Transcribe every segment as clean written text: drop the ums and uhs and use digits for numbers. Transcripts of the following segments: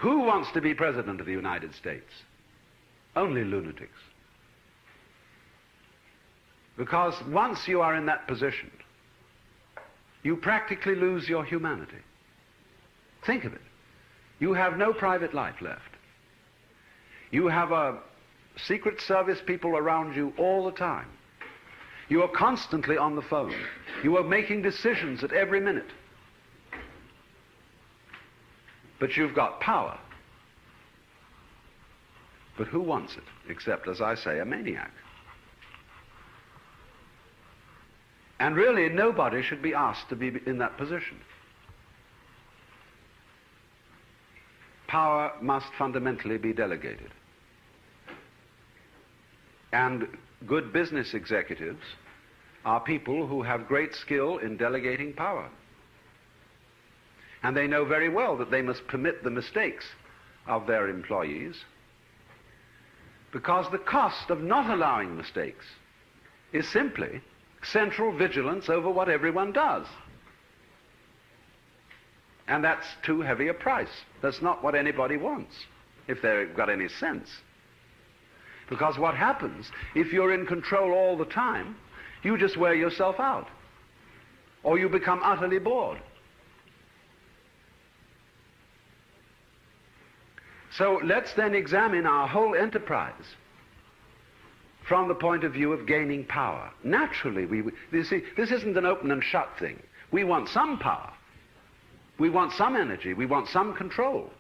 Who wants to be President of the United States? Only lunatics. Because once you are in that position, you practically lose your humanity. Think of it. You have no private life left. You have Secret Service people around you all the time. You are constantly on the phone. You are making decisions at every minute. But you've got power. But who wants it, except, as I say, a maniac? And really, nobody should be asked to be in that position. Power must fundamentally be delegated. And good business executives are people who have great skill in delegating power. And they know very well that they must permit the mistakes of their employees, because the cost of not allowing mistakes is simply central vigilance over what everyone does. And that's too heavy a price. That's not what anybody wants, if they've got any sense. Because what happens, if you're in control all the time, you just wear yourself out, or you become utterly bored. So let's then examine our whole enterprise from the point of view of gaining power. Naturally, you see, this isn't an open and shut thing. We want some power. We want some energy. We want some control.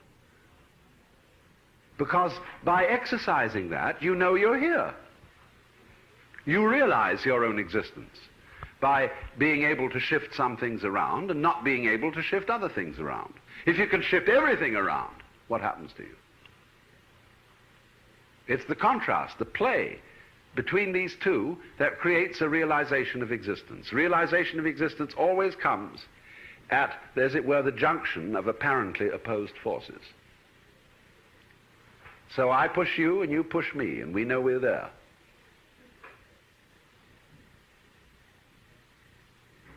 Because by exercising that, you know you're here. You realize your own existence by being able to shift some things around and not being able to shift other things around. If you can shift everything around, what happens to you? It's the contrast, the play between these two that creates a realization of existence. Realization of existence always comes at, as it were, the junction of apparently opposed forces. So I push you and you push me, and we know we're there.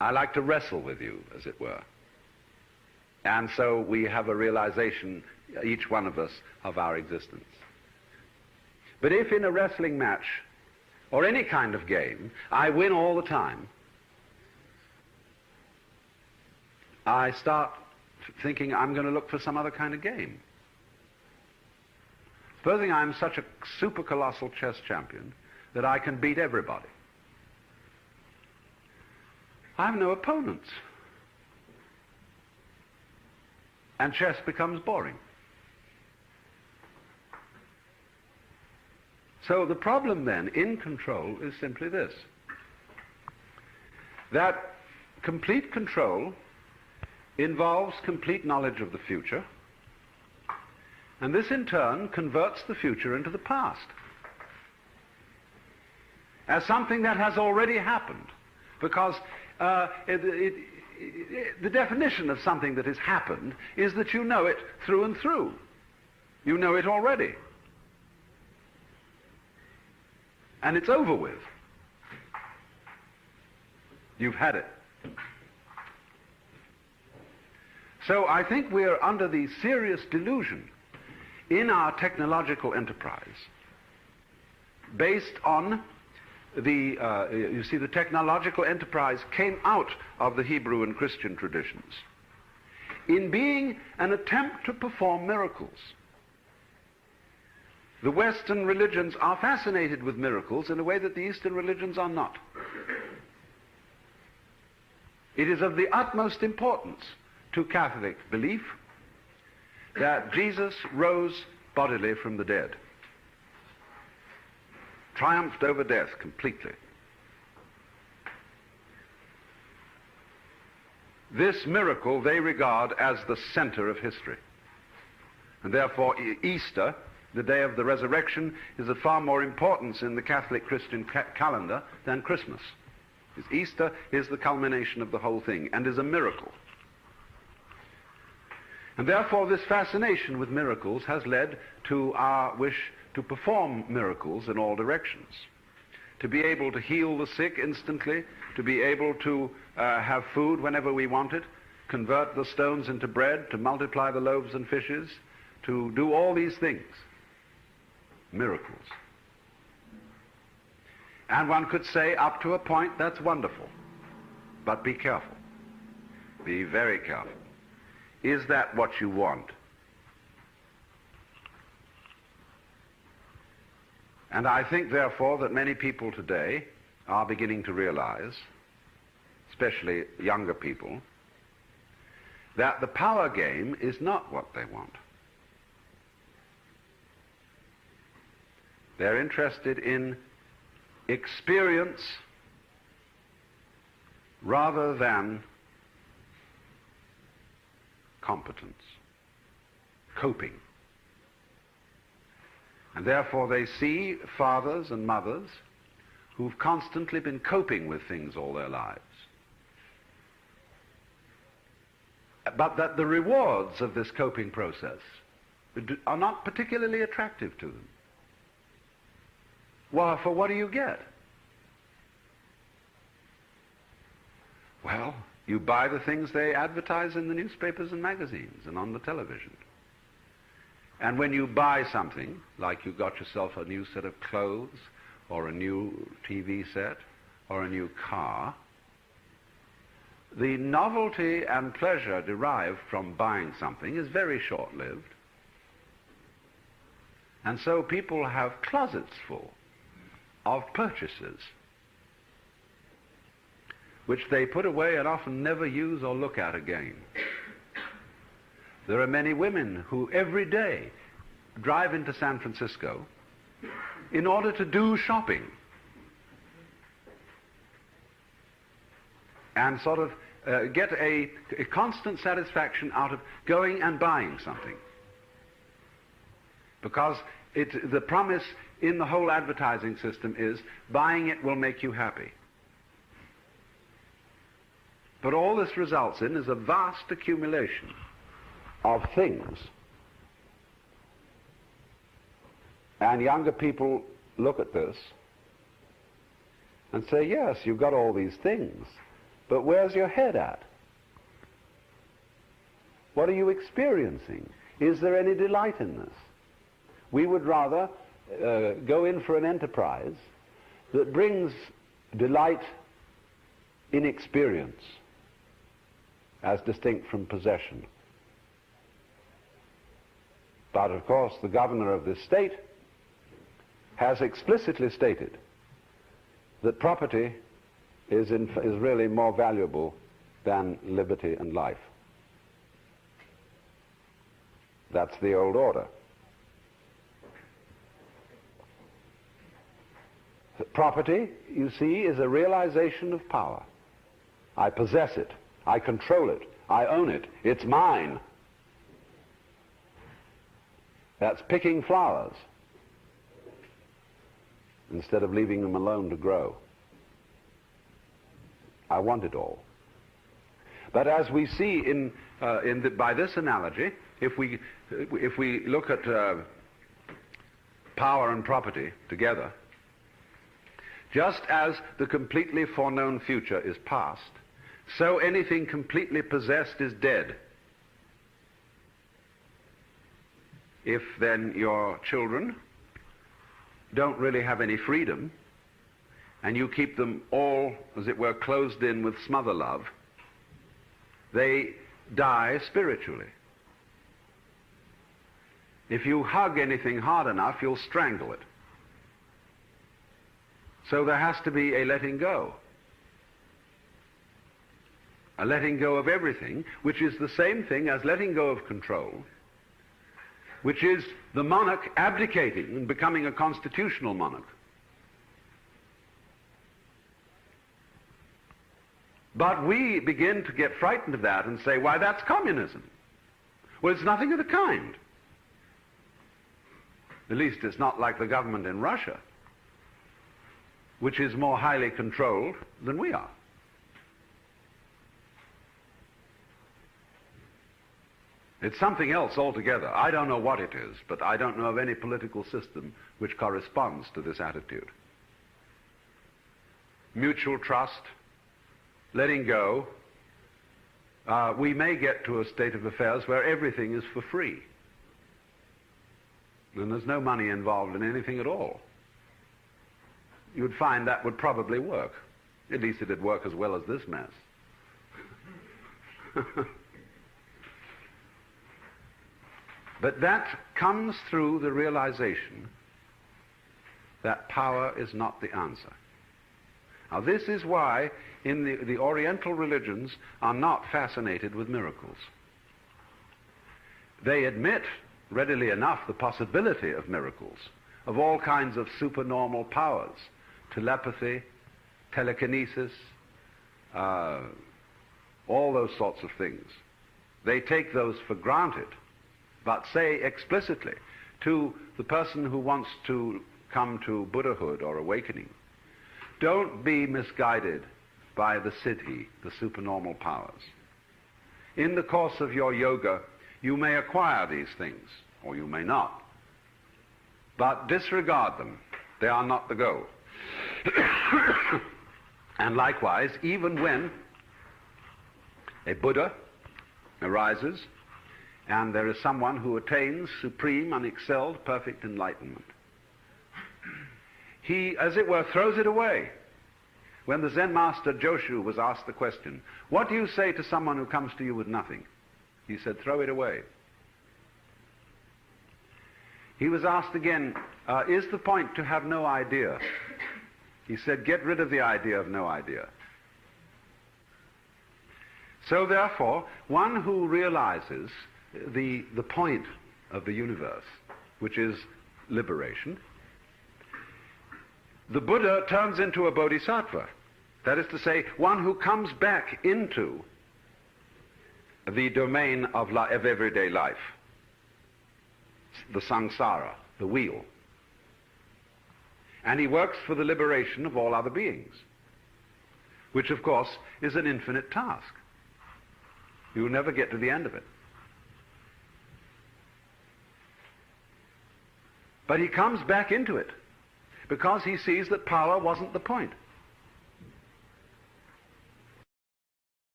I like to wrestle with you, as it were. And so we have a realization, each one of us, of our existence. But if in a wrestling match, or any kind of game, I win all the time, I start thinking I'm going to look for some other kind of game. Supposing I'm such a super colossal chess champion that I can beat everybody. I have no opponents. And chess becomes boring. So the problem then in control is simply this: that complete control involves complete knowledge of the future, and this in turn converts the future into the past as something that has already happened, because the definition of something that has happened is that you know it through and through. You know it already. And it's over with. You've had it. So I think we're under the serious delusion in our technological enterprise based on you see, the technological enterprise came out of the Hebrew and Christian traditions in being an attempt to perform miracles. The Western religions are fascinated with miracles in a way that the Eastern religions are not. It is of the utmost importance to Catholic belief that Jesus rose bodily from the dead, triumphed over death completely. This miracle they regard as the center of history. And therefore Easter, the day of the resurrection, is of far more importance in the Catholic Christian calendar than Christmas. Easter is the culmination of the whole thing and is a miracle. And therefore this fascination with miracles has led to our wish to perform miracles in all directions. To be able to heal the sick instantly, to be able to have food whenever we want it, convert the stones into bread, to multiply the loaves and fishes, to do all these things, miracles. And one could say up to a point that's wonderful, but be careful. Be very careful. Is that what you want? And I think, therefore, that many people today are beginning to realize, especially younger people, that the power game is not what they want. They're interested in experience rather than competence, coping. And therefore they see fathers and mothers who've constantly been coping with things all their lives, but that the rewards of this coping process are not particularly attractive to them. Well, for what do you get? Well, you buy the things they advertise in the newspapers and magazines and on the television. And when you buy something, like you got yourself a new set of clothes, or a new TV set, or a new car, the novelty and pleasure derived from buying something is very short-lived. And so people have closets full of purchases which they put away and often never use or look at again. There are many women who every day drive into San Francisco in order to do shopping and sort of get a constant satisfaction out of going and buying something. Because the promise in the whole advertising system is buying it will make you happy. But all this results in is a vast accumulation of things. And younger people look at this and say, yes, you've got all these things, but where's your head at? What are you experiencing? Is there any delight in this? We would rather go in for an enterprise that brings delight in experience as distinct from possession. But of course the governor of this state has explicitly stated that property is really more valuable than liberty and life. That's the old order. Property, you see, is a realization of power. I possess it. I control it. I own it. It's mine. That's picking flowers instead of leaving them alone to grow. I want it all. But as we see by this analogy, if we look at power and property together, just as the completely foreknown future is past, so anything completely possessed is dead. If then your children don't really have any freedom, and you keep them all, as it were, closed in with smother love, they die spiritually. If you hug anything hard enough, you'll strangle it. So there has to be a letting go. A letting go of everything, which is the same thing as letting go of control, which is the monarch abdicating and becoming a constitutional monarch. But we begin to get frightened of that and say, why, that's communism. Well, it's nothing of the kind. At least it's not like the government in Russia, which is more highly controlled than we are. It's something else altogether. I don't know what it is, but I don't know of any political system which corresponds to this attitude. Mutual trust, letting go. We may get to a state of affairs where everything is for free. and there's no money involved in anything at all, you'd find that would probably work. At least it'd work as well as this mess. But that comes through the realization that power is not the answer. Now this is why in the Oriental religions are not fascinated with miracles. They admit readily enough the possibility of miracles, of all kinds of supernormal powers, telepathy, telekinesis, all those sorts of things. They take those for granted, but say explicitly to the person who wants to come to Buddhahood or awakening, don't be misguided by the siddhi, the supernormal powers. In the course of your yoga, you may acquire these things, or you may not. But disregard them. They are not the goal. And likewise, even when a Buddha arises, and there is someone who attains supreme, unexcelled, perfect enlightenment, he, as it were, throws it away. When the Zen master Joshu was asked the question, what do you say to someone who comes to you with nothing? He said, throw it away. He was asked again, is the point to have no idea? He said, get rid of the idea of no idea. So therefore, one who realizes the point of the universe, which is liberation, the Buddha turns into a bodhisattva. That is to say, one who comes back into the domain of everyday life, the samsara, the wheel. And he works for the liberation of all other beings, which of course is an infinite task. You will never get to the end of it. But he comes back into it because he sees that power wasn't the point.